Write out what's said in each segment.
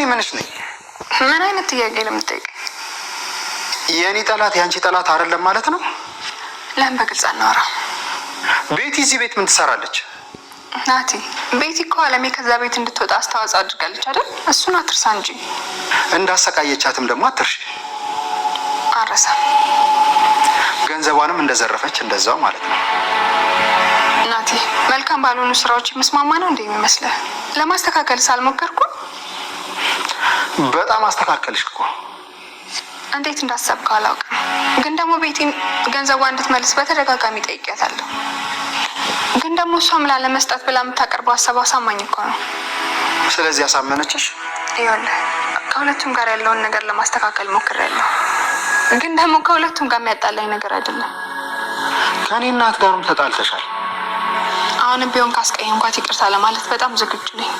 ምንሽ ነኝ? ምን አይነት ጥያቄ ለምትጠይቅ? የኔ ጠላት ያንቺ ጠላት አይደለም ማለት ነው? ለምን በግልጽ አናወራ? ቤቲ እዚህ ቤት ምን ትሰራለች? ናቲ፣ ቤቲ እኮ አለሜ ከዛ ቤት እንድትወጣ አስተዋጽኦ አድርጋለች አይደል? እሱን አትርሳ እንጂ። እንዳሰቃየቻትም ደግሞ አትርሺ። አረሳ። ገንዘቧንም እንደዘረፈች እንደዛው ማለት ነው። ናቲ፣ መልካም ባልሆኑ ስራዎች መስማማ ነው እንደ የሚመስልህ? ለማስተካከል ሳልሞከርኩ በጣም አስተካከልሽ እኮ። እንዴት እንዳሰብከው አላውቅም፣ ግን ደግሞ ቤቲን ገንዘቧ እንድትመልስ በተደጋጋሚ ጠይቄያታለሁ። ግን ደግሞ እሷም ላለመስጠት ብላ የምታቀርበው ሀሳብ አሳማኝ እኮ ነው። ስለዚህ አሳመነችሽ? ይኸውልህ ከሁለቱም ጋር ያለውን ነገር ለማስተካከል ሞክሬያለሁ፣ ግን ደግሞ ከሁለቱም ጋር የሚያጣላኝ ነገር አይደለም። ከኔ እናት ጋርም ተጣልተሻል። አሁንም ቢሆን ካስቀየምኳት ይቅርታ ለማለት በጣም ዝግጁ ነኝ።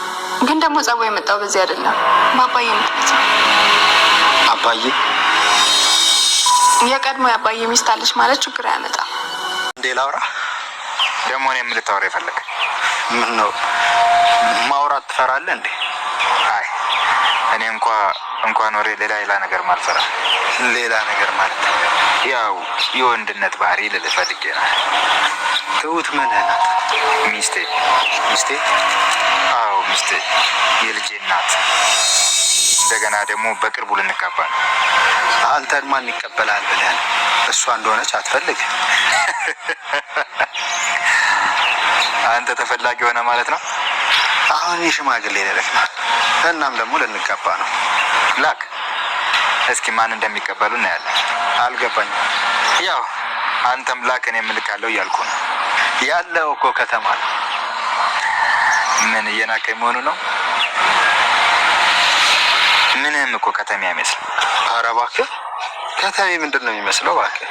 ግን ደግሞ ጸቡ የመጣው በዚህ አይደለም፣ በአባዬ ምክንያት ነው። አባዬ? የቀድሞ የአባዬ ሚስት አለች ማለት ችግር አያመጣም። እንዴ ላውራ? ደግሞ እኔም ልታወራ የፈለገ ምን ነው? ማውራት ትፈራለህ እንዴ? አይ እኔ እንኳን ወሬ ሌላ ነገር ማልፈራ። ሌላ ነገር ማለት ያው የወንድነት ባህሪ ልልህ ፈልጌ ነው። ትሁት ምን ናት? ሚስቴ። ሚስቴ? አዎ ሚስቴ፣ የልጄ እናት። እንደገና ደግሞ በቅርቡ ልንጋባ ነው። አንተን ማን ይቀበላል ብለህ እሷ እንደሆነች አትፈልግ? አንተ ተፈላጊ ሆነ ማለት ነው። አሁን የሽማግሌ ልልክ ነው፣ እናም ደግሞ ልንጋባ ነው። ላክ እስኪ ማን እንደሚቀበሉ እናያለን። አልገባኝም። ያው አንተም ላክ እኔም እልካለሁ እያልኩ ነው። ያለው እኮ ከተማ ነው። ምን እየናቀኝ መሆኑ ነው? ምንም እኮ ከተማ አይመስልም። ኧረ እባክህ ከተሜ ምንድን ነው የሚመስለው? እባክህ።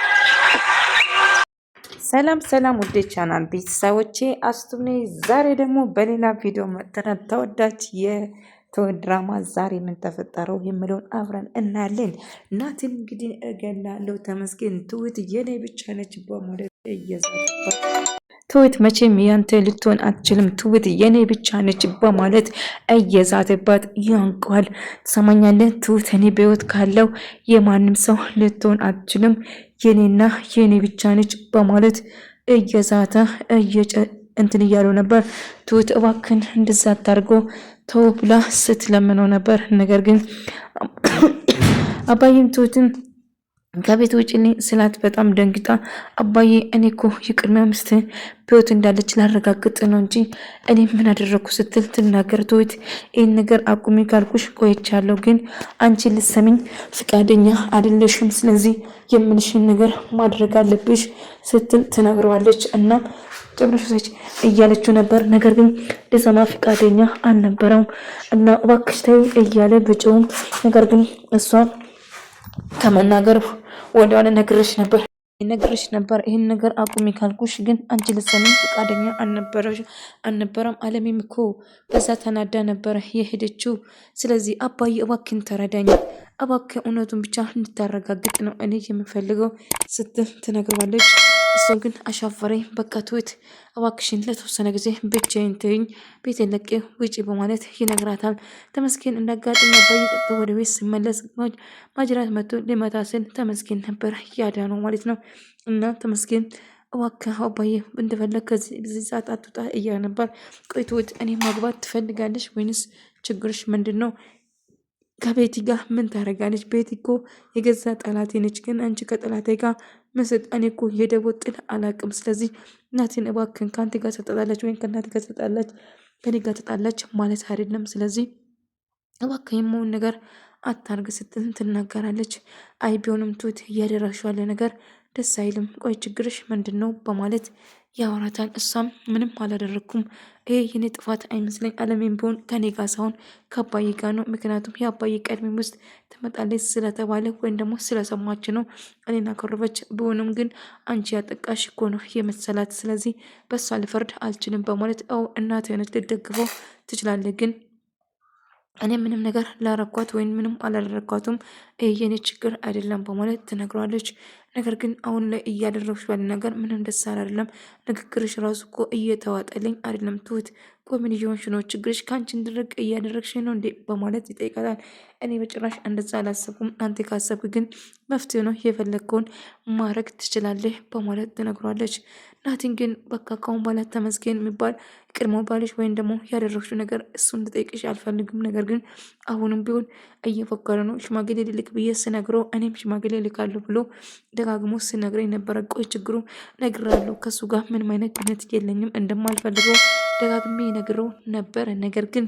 ሰላም ውዴ ቻናል ቤተሰቦቼ አስቱኔ ዛሬ ደግሞ በሌላ ቪዲዮ መጥተናል። ተወዳጅ የትሁት ድራማ ዛሬ ምን ተፈጠረው የሚለውን አብረን እናያለን። ናቲን እንግዲህ እገላለሁ ተመስገን፣ ትሁት የኔ ብቻ ነች በማለት እየዛተባት፣ ትሁት መቼም ያንተ ልትሆን አትችልም፣ ትሁት የኔ ብቻ ነች በማለት እየዛተባት ያንቋል። ትሰማኛለህ ትሁት፣ እኔ በህይወት ካለው የማንም ሰው ልትሆን አትችልም፣ የኔና የኔ ብቻ ነች በማለት እየዛተ እንትን እያለው ነበር። ትሁት እባክን እንደዛ አታርገው ተው ብላ ስትለምነው ነበር። ነገር ግን አባዬም ትሁትን ከቤት ውጭ ስላት በጣም ደንግጣ አባዬ እኔ እኮ የቅድሚያ ሚስትህ በህይወት እንዳለች ላረጋግጥ ነው እንጂ እኔ ምን አደረግኩ ስትል ትናገር። ትሁት ይህን ነገር አቁሚ ካልኩሽ ቆይቻለሁ፣ ግን አንቺ ልትሰሚኝ ፍቃደኛ አይደለሽም፣ ስለዚህ የምልሽን ነገር ማድረግ አለብሽ ስትል ትነግረዋለች። እናም ጨምረሽ እያለችው ነበር። ነገር ግን ልሰማ ፍቃደኛ አልነበረም እና እባክሽ ተይ እያለ ብጮም፣ ነገር ግን እሷ ከመናገር ወደኋላ ነግሬሽ ነበር ይህን ነገር አቁሚ ካልኩሽ፣ ግን አንቺ ልትሰሚኝ ፈቃደኛ አልነበረም። አለሜም እኮ በዛ ተናዳ ነበረ የሄደችው። ስለዚህ አባዬ እባክን ተረዳኝ፣ እባክህ እውነቱን ብቻ እንድታረጋግጥ ነው እኔ የምፈልገው ስትል ትነግረዋለች። እሱ ግን አሻፈረኝ፣ በቃ ትሁት እባክሽን ለተወሰነ ጊዜ ብቻዬን ተይኝ፣ ቤቴን ለቄ ውጪ በማለት ይነግራታል። ተመስገን እንዳጋጣሚ አባዬ ቀጥቶ ወደ ቤት ሲመለስ ማጅራት መጥቶ ሊመታ ስል ተመስገን ነበር ያዳነው ማለት ነው። እና ተመስገን እባክህ አባዬ እንደፈለግ ከዚህ ሰዓት አትውጣ እያለ ነበር። ቆይ ትሁት እኔ ማግባት ትፈልጋለች ወይንስ ችግርሽ ምንድን ነው? ከቤቲ ጋር ምን ታደርጋለች? ቤቲ እኮ የገዛ ጠላቴ ነች፣ ግን አንቺ ከጠላቴ ጋር መስጥ እኔ እኮ የደቦ ጥል አላቅም። ስለዚህ እናቴን እባክን ከአንተ ጋር ተጣላች ወይም ከእናቴ ጋር ተጣላች ከኔ ጋር ተጣላች ማለት አይደለም። ስለዚህ እባክህ የማውን ነገር አታርግ ስትል ትናገራለች። አይ ቢሆንም ትሁት እያደረግሽው ያለ ነገር ደስ አይልም። ቆይ ችግርሽ ምንድን ነው በማለት ያወራታል። እሷም ምንም አላደረግኩም፣ ይሄ የኔ ጥፋት አይመስለኝ፣ አለሜን ቢሆን ከኔ ጋር ሳይሆን ከአባዬ ጋር ነው። ምክንያቱም የአባዬ ቀድሜ ውስጥ ትመጣለች ስለተባለ ወይም ደግሞ ስለሰማች ነው እኔን አኮረፈች። ቢሆንም ግን አንቺ ያጠቃሽ እኮ ነው የመሰላት፣ ስለዚህ በእሷ ልፈርድ አልችልም በማለት እናት አይነት ልደግፈው ትችላለህ፣ ግን እኔ ምንም ነገር ላረኳት ወይም ምንም አላደረኳትም፣ የኔ ችግር አይደለም በማለት ትነግረዋለች። ነገር ግን አሁን ላይ እያደረግሽ ባለ ነገር ምንም ደስ አይደለም። ንግግርሽ ራሱ እኮ እየተዋጠልኝ አይደለም ትሁት። ቆይ ምን እየሆንሽ ነው? ችግርሽ ከአንቺ እንድርቅ እያደረግሽ ነው እንዴ? በማለት ይጠይቃታል። እኔ በጭራሽ እንደዛ አላሰብኩም። አንተ ካሰብክ ግን መፍትሄ ነው፣ የፈለግከውን ማድረግ ትችላለህ በማለት ትነግሯለች። ናቲን ግን በቃ ካሁን በኋላ ተመስገን የሚባል ቅድሞ ባልሽ ወይም ደግሞ ያደረግሽው ነገር እሱ እንድጠይቅሽ አልፈልግም። ነገር ግን አሁንም ቢሆን እየፎከረ ነው። ሽማግሌ ልልክ ብዬ ስነግረው እኔም ሽማግሌ ልካለሁ ብሎ ደጋግሞ ስነግረኝ ነበረ። ቆይ ችግሩ ነግራለሁ፣ ከእሱ ጋር ምንም አይነት ግንኙነት የለኝም፣ እንደማልፈልገው ደጋግሜ ነግረው ነበረ። ነገር ግን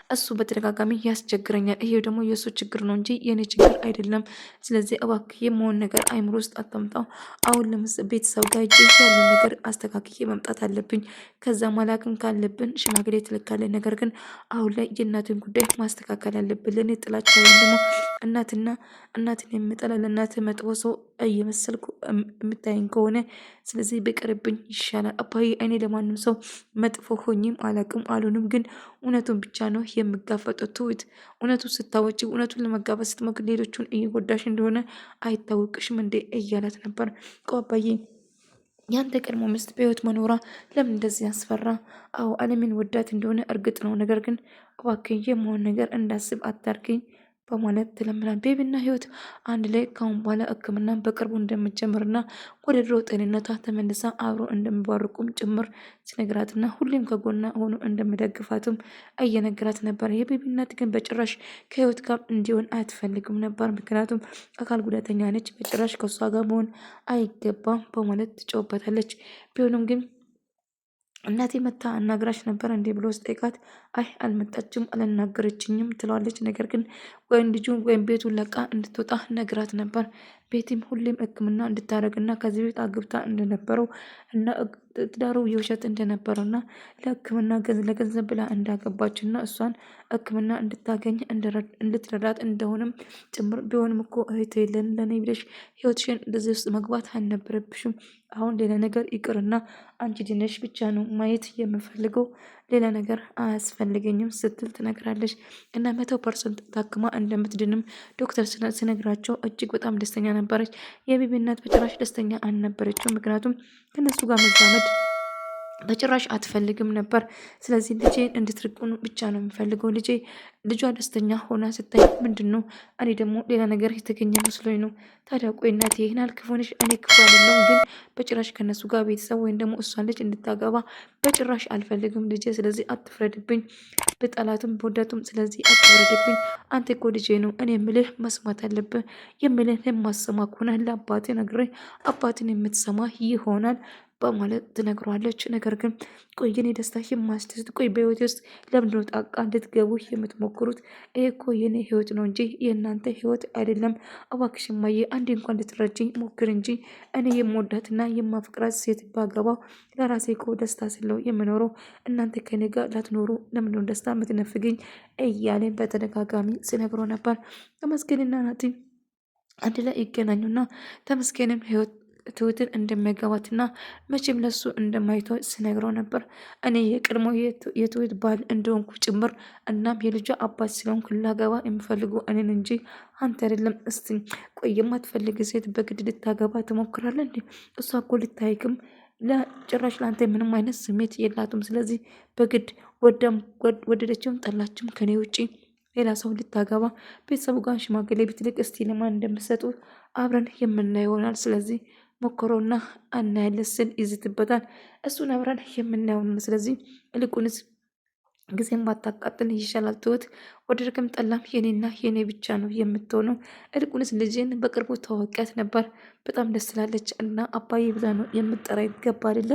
እሱ በተደጋጋሚ ያስቸግረኛል። ይሄው ደግሞ የእሱ ችግር ነው እንጂ የኔ ችግር አይደለም። ስለዚህ እባክህ የመሆን ነገር አይምሮ ውስጥ አታምጣው። አሁን ቤተሰብ ጋር እጅ ያለን ነገር አስተካክዬ መምጣት አለብኝ። ከዛ ማላክም ካለብን ሽማግሌ ትልካለን። ነገር ግን አሁን ላይ የእናትን ጉዳይ ማስተካከል አለብን። ለእኔ ጥላቻ ወይም ደግሞ እናትን የምጠላ ለእናትህ መጥፎ ሰው እየመሰልኩ የምታየኝ ከሆነ ስለዚህ ብቅርብኝ ይሻላል። አባዬ እኔ ለማንም ሰው መጥፎ ሆኝም አላቅም አሉንም፣ ግን እውነቱን ብቻ ነው የምጋፈጠው። ትሁት እውነቱን ስታወጪ እውነቱን ለመጋፈጥ ስትሞክር ሌሎቹን እየጎዳሽ እንደሆነ አይታወቅሽም እንዴ እያላት ነበር። አባዬ ያንተ ቀድሞ ሚስት በህይወት መኖሯ ለምን እንደዚህ ያስፈራ? አዎ አለምን ወዳት እንደሆነ እርግጥ ነው። ነገር ግን እባክህ የመሆን ነገር እንዳስብ አታርገኝ በማለት ትለምናል። ቤቢና ህይወት አንድ ላይ ካሁን በኋላ ሕክምና በቅርቡ እንደምትጀምርና ወደ ድሮ ጤንነቷ ተመልሳ አብሮ እንደሚባርቁም ጭምር ሲነግራትና ሁሌም ከጎና ሆኖ እንደሚደግፋትም እየነገራት ነበር። የቤቢ እናት ግን በጭራሽ ከህይወት ጋር እንዲሆን አትፈልግም ነበር። ምክንያቱም አካል ጉዳተኛ ነች፣ በጭራሽ ከእሷ ጋር መሆን አይገባም በማለት ትጮህበታለች። ቢሆንም ግን እናቴ መታ አናግራሽ ነበር እንዴ ብሎ ስጠይቃት አይ አልመጣችም፣ አልናገረችኝም ትለዋለች። ነገር ግን ወይም ልጁን ወይም ቤቱን ለቃ እንድትወጣ ነግራት ነበር። ቤቲም ሁሌም ሕክምና እንድታደርግና ከዚህ ቤት አግብታ እንደነበረው እና ትዳሩ የውሸት እንደነበረውና ለሕክምና ለገንዘብ ብላ እንዳገባችና እሷን ሕክምና እንድታገኝ እንድትረዳት እንደሆነም ጭምር ቢሆንም እኮ እህት የለን ለኔ ብለሽ ህይወትሽን እንደዚህ ውስጥ መግባት አልነበረብሽም። አሁን ሌላ ነገር ይቅርና አንቺ ድነሽ ብቻ ነው ማየት የምፈልገው፣ ሌላ ነገር አያስፈልገኝም ስትል ትነግራለች። እና 100% ታክማ እንደምትድንም ዶክተር ስነግራቸው እጅግ በጣም ደስተኛ ነበረች። የቤቢ እናት በጭራሽ ደስተኛ አልነበረችው። ምክንያቱም ከነሱ ጋር መዛመድ በጭራሽ አትፈልግም ነበር። ስለዚህ ልጄን እንድትርቁን ብቻ ነው የሚፈልገው። ልጇ ደስተኛ ሆና ስታይ ምንድን ነው እኔ ደግሞ ሌላ ነገር የተገኘ መስሎኝ ነው። ታዲያ ቆይ እናቴ ይህን አልክፎንሽ? እኔ ክፉ አይደለሁም፣ ግን በጭራሽ ከነሱ ጋር ቤተሰብ ወይም ደግሞ እሷን ልጅ እንድታገባ በጭራሽ አልፈልግም ልጄ። ስለዚህ አትፍረድብኝ፣ በጠላትም በወዳቱም ስለዚህ አትፍረድብኝ። አንተ እኮ ልጄ ነው፣ እኔ የምልህ መስማት አለብህ። የምልህ የማሰማ ከሆነ ለአባቴ ነግሬ አባትን የምትሰማ ይሆናል በማለት ትነግሯለች። ነገር ግን ቆይ የኔ ደስታ የማስደስት ቆይ በህይወቴ ውስጥ ለምንድነው ጣቃ እንድትገቡ የምትሞክሩት? ይሄ እኮ የኔ ህይወት ነው እንጂ የእናንተ ህይወት አይደለም። እባክሽ እማዬ አንዴ እንኳን እንድትረጅኝ ሞክር እንጂ እኔ የምወዳትና የማፍቅራት ሴት ባገባ ለራሴ እኮ ደስታ ስለው የምኖረው እናንተ ከኔ ጋር ላትኖሩ ለምንድነው ደስታ የምትነፍግኝ? እያለ በተደጋጋሚ ስነግሮ ነበር። ተመስገንና ናቲ አንድ ላይ ይገናኙና ተመስገንም ህይወት ትሁትን እንደሚያገባትና መቼም ለሱ እንደማይተው ስነግረው ነበር። እኔ የቀድሞ የትሁት ባል እንደሆንኩ ጭምር እናም የልጇ አባት ስለሆንኩ ላገባ የሚፈልገው እኔን እንጂ አንተ አይደለም። እስቲ ቆይ የማትፈልግ ሴት በግድ ልታገባ ትሞክራለህ እንዴ? እሷ እኮ ልታይክም ለጭራሽ ለአንተ ምንም አይነት ስሜት የላትም። ስለዚህ በግድ ወደደችም ጠላችም ከኔ ውጪ ሌላ ሰው ልታገባ ቤተሰቡ ጋር ሽማግሌ ብትልቅ እስቲ ለማን እንደምሰጡ አብረን የምናየው ይሆናል። ስለዚህ ሞክሮና አናያለን ስል ይዝትበታል። እሱን አብረን የምናየው ነው። ስለዚህ ይልቁንስ ጊዜም ባታቃጥል ይሻላል። ትሁት ወደድክም ጠላም የኔና የኔ ብቻ ነው የምትሆነው። ይልቁንስ ልጅን በቅርቡ ተዋወቂያት ነበር። በጣም ደስ ስላለች እና አባዬ ብላ ነው የምጠራ ይገባ አይደለ?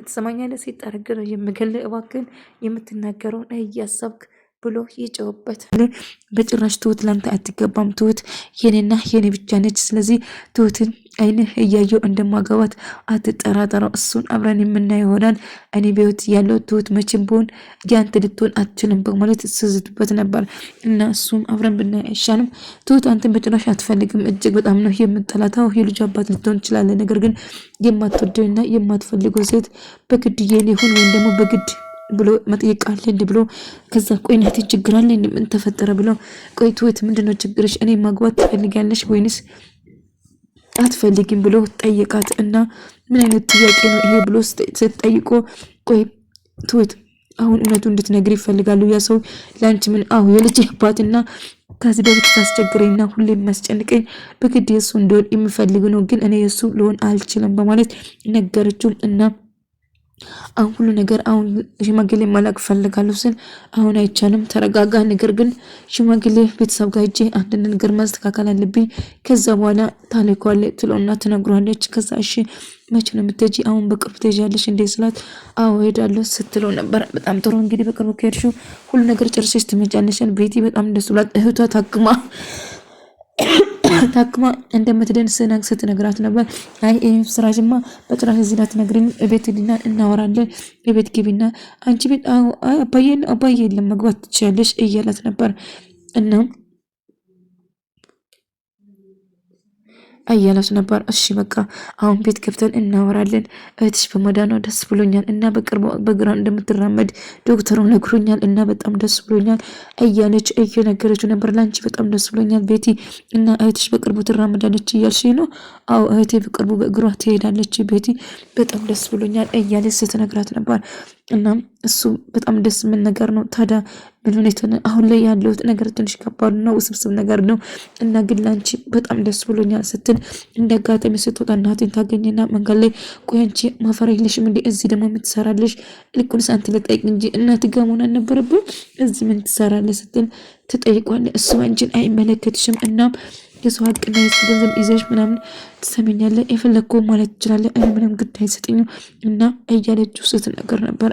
ትሰማኛለህ? ሲጠረግ ነው የምገል። እባክህን የምትናገረውን እያሰብክ ብሎ ይጨውበት። በጭራሽ ትሁት ላንተ አትገባም። ትሁት የኔና የኔ ብቻ ነች። ስለዚህ ትሁትን አይንህ እያየው እንደማገባት አትጠራጠረው። እሱን አብረን የምናየው ይሆናል። እኔ በህይወት ያለው ትሁት መቼም ቢሆን ያንተ ልትሆን አትችልም በማለት ስዝትበት ነበር እና እሱም አብረን ብናይ አይሻልም? ትሁት አንተን በጭራሽ አትፈልግም። እጅግ በጣም ነው የምጠላታው። የልጁ አባት ልትሆን ትችላለህ። ነገር ግን የማትወደውና የማትፈልገው ሴት በግድ ሊሆን ወይም ደግሞ በግድ ብሎ መጠየቅ አለ እንዴ ብሎ ከዛ ቆይ እናቴ ችግር አለ እንዴ ምን ተፈጠረ ብሎ ቆይ ትሁት ምንድነው ችግርሽ? እኔ ማግባት ትፈልጊያለሽ ወይንስ አትፈልጊም ብሎ ጠየቃት። እና ምን አይነት ጥያቄ ነው ይሄ ብሎ ስትጠይቆ ቆይ ትሁት አሁን እውነቱ እንድትነግሪ ይፈልጋሉ። ያ ሰው ላንቺ ምን የልጅ አባትና ከዚህ በፊት ታስቸግረኝና ሁሌ የሚያስጨንቀኝ በግድ የሱ እንደሆን የሚፈልግ ነው፣ ግን እኔ የሱ ልሆን አልችልም በማለት ነገረችው። እና አሁን ሁሉ ነገር አሁን ሽማግሌ ማላቅ ፈልጋለሁ ስል አሁን አይቻልም፣ ተረጋጋ። ነገር ግን ሽማግሌ ቤተሰብ ጋር ሄጄ አንድ ነገር ማስተካከል አለብኝ፣ ከዛ በኋላ ታልኳለ ትለውና ትነግሯለች። ከዛ እሺ መቼ ነው የምትሄጂ? አሁን በቅርቡ ትሄጃለሽ እንዴ ስላት እሄዳለሁ ስትለው ነበር። በጣም ጥሩ እንግዲህ በቅርቡ ከሄድሽው ሁሉ ነገር ጨርሰሽ ትመጫለሽ። ቤቲ በጣም ደስ ብላት እህቷ ታክማ እንደምትደን ስትነግራት ነበር። አይ ስራሽማ በጭራሽ እዚህ ላይ ትነግሪኝ፣ ቤት ሄድና እናወራለን፣ ቤት ግቢና አንቺ ቤት አባዬ የለም መግባት ትችያለሽ እያላት ነበር። እና አያላት ነበር። እሺ በቃ አሁን ቤት ገብተን እናወራለን፣ እህትሽ በመዳኗ ደስ ብሎኛል እና በቅርቡ በግራ እንደምትራመድ ዶክተሩ ነግሮኛል እና በጣም ደስ ብሎኛል እያለች እየነገረችው ነበር። ላንቺ በጣም ደስ ብሎኛል ቤቲ እና እህትሽ በቅርቡ ትራመዳለች እያልሽ ነው? አዎ እህቴ በቅርቡ በእግሯ ትሄዳለች ቤቲ በጣም ደስ ብሎኛል እያለች ስትነግራት ነበር። እና እሱ በጣም ደስ ምን ነገር ነው ታዲያ ምን ሁኔታ አሁን ላይ ያለው ነገር ትንሽ ከባድ ነው፣ ውስብስብ ነገር ነው እና ግን ላንቺ በጣም ደስ ብሎኛል ስትል እንደጋጠሚ ስትወጣ እናቴን ታገኝና መንገድ ላይ ቆይ አንቺ ማፈር የለሽም እንዴ እዚህ ደግሞ ምን ትሰራለሽ? ልኩንስ አንተ ልጠይቅ እንጂ እናት ጋር መሆን አልነበረብም እዚህ ምን ትሰራለሽ ስትል ትጠይቋለች። እሱ አንቺን አይመለከትሽም እና የሰው ሀቅና የሱ ገንዘብ ይዘሽ ምናምን ትሰሚኛለህ የፈለግከው ማለት ትችላለህ፣ እኔ ምንም ግድ አይሰጠኝም እና እያለችው ስትነገር ነበር።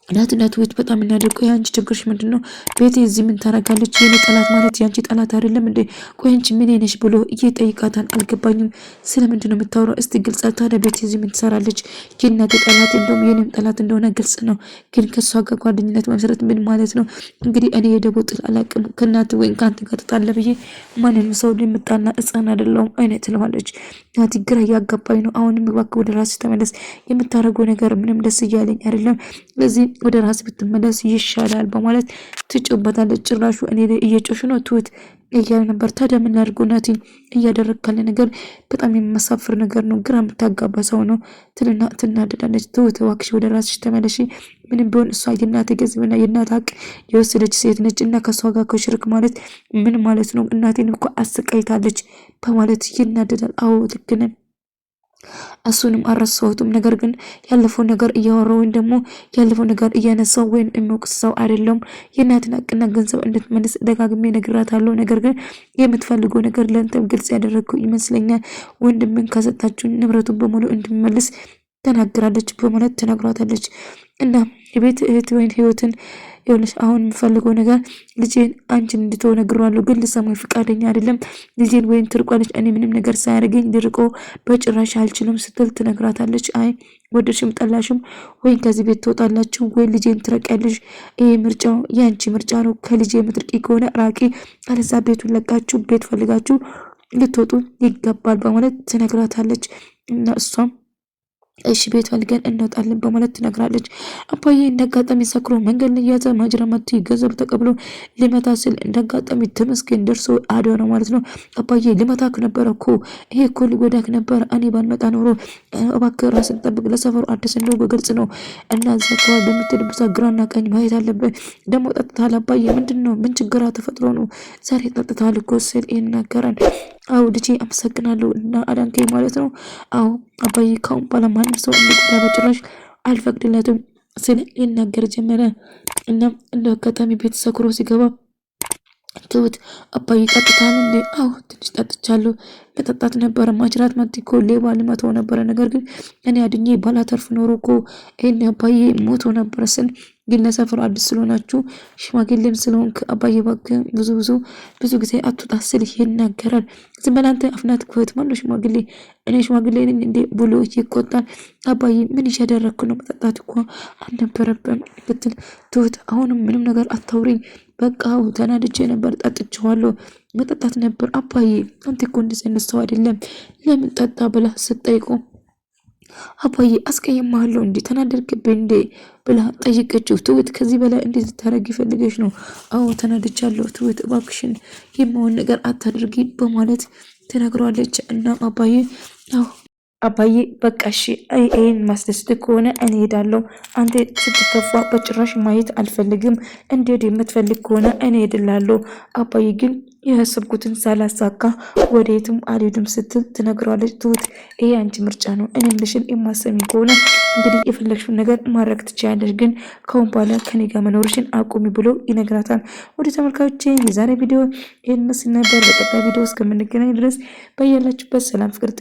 እናትና ትሁት በጣም እናደርገው ያንቺ ችግርሽ ምንድነው? ቤቴ እዚህ ምን ታረጋለች? የኔ ጠላት ማለት ያንቺ ጠላት አይደለም እንዴ? ቆይ አንቺ ምን ነሽ ብሎ እየጠይቃታል። አልገባኝም፣ ስለምንድነው የምታወራው? እስቲ ግልጽ ታዲያ ቤቴ እዚህ ምን ትሰራለች? የእናቴ ጠላት እንደውም የኔም ጠላት እንደሆነ ግልጽ ነው፣ ግን ከሷ ጋር ጓደኝነት መመስረት ምን ማለት ነው? እንግዲህ እኔ የደቦ ጥል አላውቅም፣ ከእናት ወይም ከአንተ ጋር ተጣለ ብዬ ማንንም ሰው ልምጣና ሕፃን አይደለሁም አይነት ትለዋለች። ናቲ ግራ እያጋባኝ ነው፣ አሁንም እባክህ ወደ ራስህ ተመለስ፣ የምታደርገው ነገር ምንም ደስ እያለኝ አይደለም፣ ስለዚህ ወደ ራስ ብትመለስ ይሻላል በማለት ትጮህበታለች። ጭራሹ እኔ ላይ እየጮሽ ነው ትሁት እያለ ነበር። ታዲያ ምን ላድርገው ናቲ እያደረግ ካለ ነገር በጣም የሚያሳፍር ነገር ነው፣ ግራ የምታጋባ ሰው ነው ትልና ትናደዳለች። ትሁት እባክሽ ወደ ራስሽ ተመለሺ፣ ምንም ቢሆን እሷ የእናት ገንዘብና የእናት ሀቅ የወሰደች ሴት ነች እና ከሷ ጋር ከሽርክ ማለት ምን ማለት ነው? እናቴን እኮ አስቀይታለች በማለት ይናደዳል። አዎ ልክ ነን እሱንም አረሳሁትም፣ ነገር ግን ያለፈው ነገር እያወራው ወይም ደግሞ ያለፈው ነገር እያነሳው ወይም የሚወቅስ ሰው አይደለም። የእናትን ሀቅና ገንዘብ እንድትመልስ ደጋግሜ ነግራታለሁ፣ ነገር ግን የምትፈልገው ነገር ለእንተም ግልጽ ያደረግኩ ይመስለኛል። ወንድምን ከሰጣችሁን ንብረቱን በሙሉ እንድመልስ ተናግራለች በማለት ትነግራታለች። እና የቤት እህት ወይን ህይወትን ይኸውልሽ አሁን የምፈልገው ነገር ልጄን አንቺን እንድትሆን ነግሯለሁ፣ ግን ልሰማኝ ፍቃደኛ አይደለም። ልጄን ወይን ትርቋለች፣ እኔ ምንም ነገር ሳያደርገኝ ልርቆ በጭራሽ አልችልም ስትል ትነግራታለች። አይ ወደድሽም ጠላሽም ወይን ከዚህ ቤት ትወጣላችሁ ወይ ልጄን ትረቂያለሽ፣ ይሄ ምርጫው የአንቺ ምርጫ ነው። ከልጄ የምትርቂ ከሆነ ራቂ፣ አለዛ ቤቱን ለቃችሁ ቤት ፈልጋችሁ ልትወጡ ይገባል በማለት ትነግራታለች። እና እሷም እሺ ቤት ፈልገን እንወጣለን በማለት ትነግራለች። አባዬ እንዳጋጣሚ ሰክሮ መንገድ ላይ ያዘ ማጅራማት ገንዘብ ተቀብሎ ሊመታ ስል እንዳጋጣሚ ተመስገን ደርሶ አድነው ማለት ነው። አባዬ ሊመታክ ነበር እኮ ይሄ እኮ ሊጎዳክ ነበር፣ እኔ ባልመጣ ኖሮ እባክህ ራስን ጠብቅ፣ ለሰፈሩ አዲስ እንደው በግልጽ ነው እና እዛ አካባቢ በምትሄድበት ግራና ቀኝ ማየት አለበት። ደግሞ ጠጥታል አባዬ ምንድነው? ምን ችግር ተፈጥሮ ነው ዛሬ ጠጥታል እኮ ስል ይናገራል። አዎ ልጄ አመሰግናለሁ እና አዳንከኝ ማለት ነው። አዎ አባዬ ካሁን በኋላ ማንም ሰው እንዲጎዳ በጭራሽ አልፈቅድለትም ስለ ይናገር ጀመረ። እና እንደ አጋጣሚ ቤት ሰክሮ ሲገባ ትሁት አባዬ ጠጥታል እንዴ? አዎ ትንሽ ጠጥቻለሁ፣ መጠጣት ነበረ ማጅራት መጥቶ እኮ ሌባ ልመታው ነበረ፣ ነገር ግን እኔ አድኜ ባላተርፍ ኖሮ እኮ ይሄን አባዬ ሞቶ ነበረ ስል ግን ለሰፈሩ አዲስ ስለሆናችሁ ሽማግሌም ስለሆንክ አባዬ እባክህ ብዙ ጊዜ አትውጣ ስል ይናገራል። ዝም በል አንተ አፍናት ክፈት፣ ማነው ሽማግሌ? እኔ ሽማግሌ ነኝ እንዴ ብሎ ይቆጣል። አባዬ ምን እያደረግኩ ነው? መጠጣት እኮ አልነበረብም ብትል ትሁት አሁንም ምንም ነገር አታውሪኝ፣ በቃ ተናድጄ ነበር ጠጥቼዋለሁ፣ መጠጣት ነበር። አባዬ አንተ እኮ እንደዚህ አይነት ሰው አይደለም፣ ለምን ጠጣ ብላ ስትጠይቀው አባዬ አስቀየማለሁ እንዴ ተናደርክብኝ እንዴ ብላ ጠይቀችው። ትሁት ከዚህ በላይ እንዴት ታረጊ ፈልገሽ ነው? አዎ ተናድቻለሁ ትሁት እባክሽን የማውን ነገር አታድርጊ በማለት ትነግሯለች። እና አባዬ በቃ እሺ ይሄን ማስደስት ከሆነ እኔ ሄዳለሁ። አንተ ስትከፋ በጭራሽ ማየት አልፈልግም። እንዴት የምትፈልግ ከሆነ እኔ ሄድላለሁ። አባዬ ግን ያሰብኩትን ሳላሳካ ወዴትም አልሄድም ስትል ትነግረዋለች። ትሁት ይሄ አንቺ ምርጫ ነው። እኔ ምልሽን የማሰሚ ከሆነ እንግዲህ የፈለግሽውን ነገር ማድረግ ትችያለሽ፣ ግን ከአሁን በኋላ ከኔ ጋር መኖርሽን አቁሚ ብሎ ይነግራታል። ወደ ተመልካቾቼ የዛሬ ቪዲዮ ይህን መስል ነበር። በቀጣይ ቪዲዮ እስከምንገናኝ ድረስ በያላችሁበት ሰላም ፍቅር